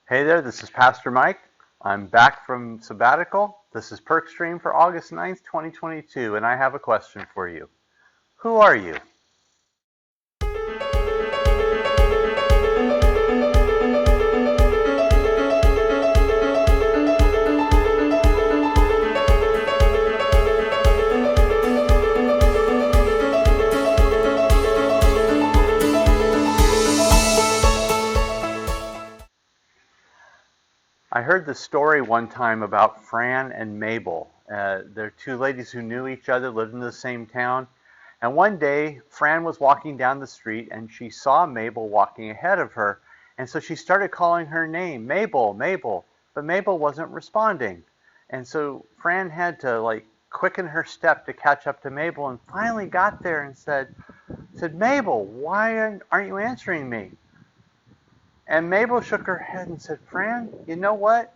Hey there, this is Pastor Mike. I'm back from sabbatical. This is Perkstream for August 9th, 2022, and I have a question for you. Who are you? I heard the story one time about Fran and Mabel. They're two ladies who knew each other, lived in the same town. And one day, Fran was walking down the street and she saw Mabel walking ahead of her. And so she started calling her name, Mabel, Mabel. But Mabel wasn't responding. And so Fran had to quicken her step to catch up to Mabel and finally got there and said, Mabel, why aren't you answering me? And Mabel shook her head and said, Fran, you know what?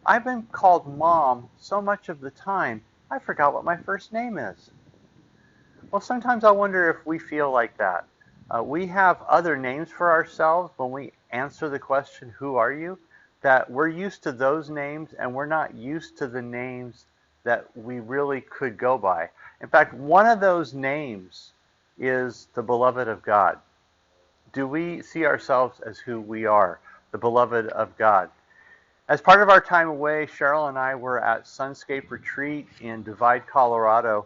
I've been called Mom so much of the time, I forgot what my first name is. Well, sometimes I wonder if we feel like that. We have other names for ourselves when we answer the question, who are you? That we're used to those names and we're not used to the names that we really could go by. In fact, one of those names is the beloved of God. Do we see ourselves as who we are, the beloved of God? As part of our time away, Cheryl and I were at Sunscape Retreat in Divide, Colorado.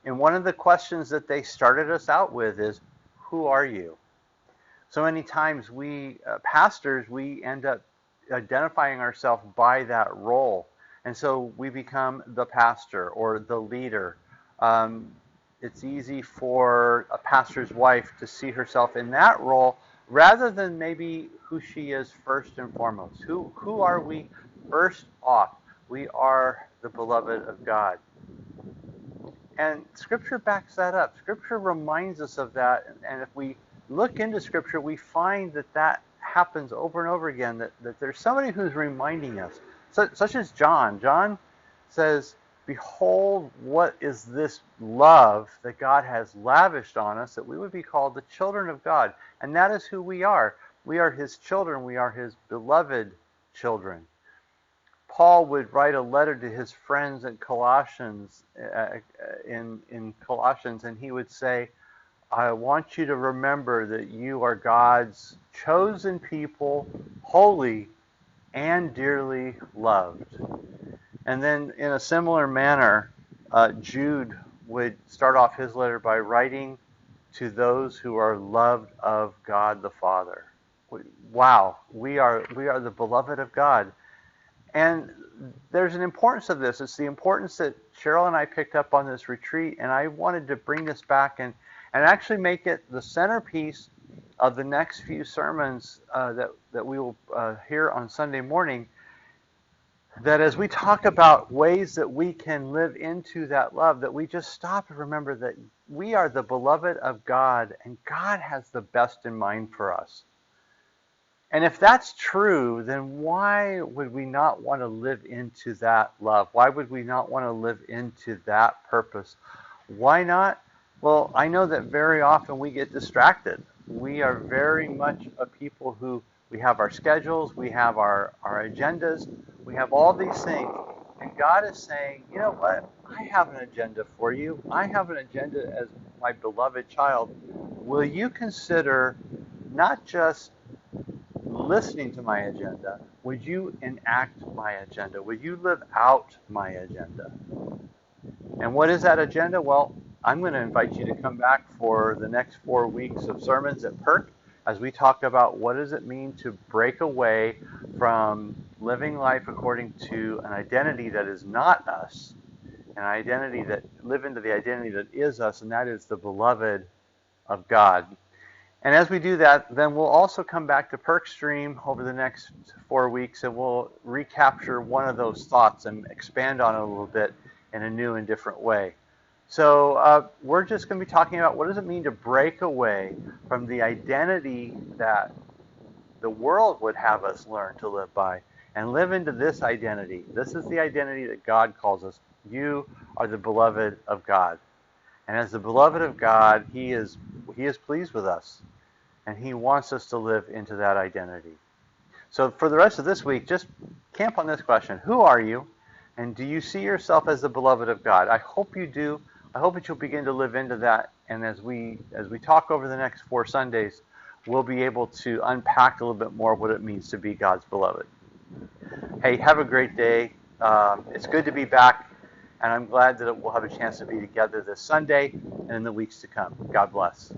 And one of the questions that they started us out with is, who are you? So many times we, pastors, we end up identifying ourselves by that role. And so we become the pastor or the leader. It's easy for a pastor's wife to see herself in that role rather than maybe who she is first and foremost. Who are we first off? We are the beloved of God. And Scripture backs that up. Scripture reminds us of that. And if we look into Scripture, we find that happens over and over again, that there's somebody who's reminding us, such as John. John says, behold, what is this love that God has lavished on us, that we would be called the children of God. And that is who we are. We are His children. We are His beloved children. Paul would write a letter to his friends in Colossians, in Colossians, and he would say, I want you to remember that you are God's chosen people, holy and dearly loved. And then in a similar manner, Jude would start off his letter by writing to those who are loved of God the Father. Wow, we are the beloved of God. And there's an importance of this. It's the importance that Cheryl and I picked up on this retreat, and I wanted to bring this back and actually make it the centerpiece of the next few sermons that we will hear on Sunday morning. That as we talk about ways that we can live into that love, that we just stop and remember that we are the beloved of God, and God has the best in mind for us. And if that's true, then why would we not want to live into that love? Why would we not want to live into that purpose? Why not? Well, I know that very often we get distracted. We are very much a people who, we have our schedules, we have our agendas, we have all these things. And God is saying, you know what? I have an agenda for you. I have an agenda as my beloved child. Will you consider not just listening to my agenda, would you enact my agenda? Would you live out my agenda? And what is that agenda? Well, I'm going to invite you to come back for the next 4 weeks of sermons at Perk as we talk about what does it mean to break away from living life according to an identity that is not us, an identity that live into the identity that is us, and that is the beloved of God. And as we do that, then we'll also come back to Perkstream over the next 4 weeks, and we'll recapture one of those thoughts and expand on it a little bit in a new and different way. So we're just going to be talking about what does it mean to break away from the identity that the world would have us learn to live by and live into this identity. This is the identity that God calls us. You are the beloved of God. And as the beloved of God, He is pleased with us. And He wants us to live into that identity. So for the rest of this week, just camp on this question. Who are you? And do you see yourself as the beloved of God? I hope you do. I hope that you'll begin to live into that. And as we talk over the next 4 Sundays, we'll be able to unpack a little bit more what it means to be God's beloved. Hey, have a great day. It's good to be back, and I'm glad that we'll have a chance to be together this Sunday and in the weeks to come. God bless.